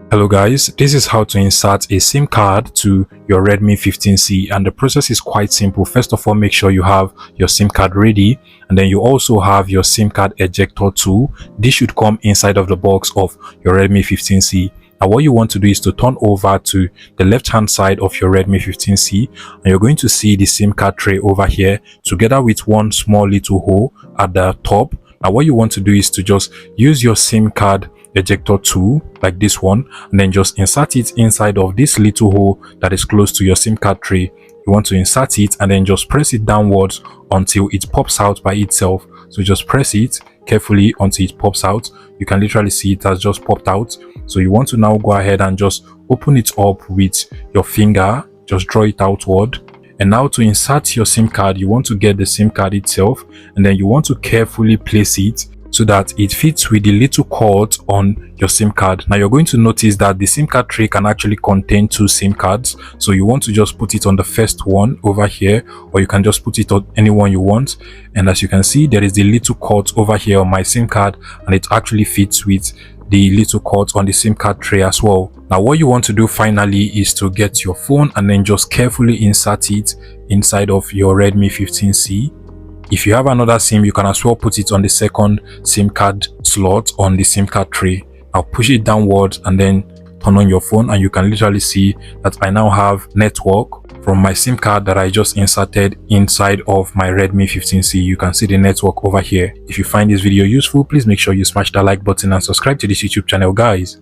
Hello guys, this is how to insert a SIM card to your Redmi 15C, and the process is quite simple. First of all, make sure you have your SIM card ready, and then you also have your SIM card ejector tool. This should come inside of the box of your Redmi 15C. Now what you want to do is to turn over to the left hand side of your Redmi 15C, and you're going to see the SIM card tray over here together with one small little hole at the top. Now what you want to do is to just use your SIM card ejector tool like this one, and then just insert it inside of this little hole that is close to your SIM card tray. You want to insert it and then just press it downwards until it pops out by itself. So just press it carefully until it pops out. You can literally see it has just popped out. So you want to now go ahead and just open it up with your finger, just draw it outward. And now to insert your SIM card, you want to get the SIM card itself, and then you want to carefully place it so that it fits with the little cord on your SIM card. Now you're going to notice that the SIM card tray can actually contain two SIM cards, so you want to just put it on the first one over here, or you can just put it on any one you want. And as you can see, there is the little cord over here on my SIM card, and it actually fits with the little cord on the SIM card tray as well. Now what you want to do finally is to get your phone and then just carefully insert it inside of your Redmi 15C. If you have another SIM, you can as well put it on the second SIM card slot on the SIM card tray. Now push it downwards and then turn on your phone, and you can literally see that I now have network from my SIM card that I just inserted inside of my Redmi 15C. You can see the network over here. If you find this video useful, please make sure you smash that like button and subscribe to this YouTube channel, guys.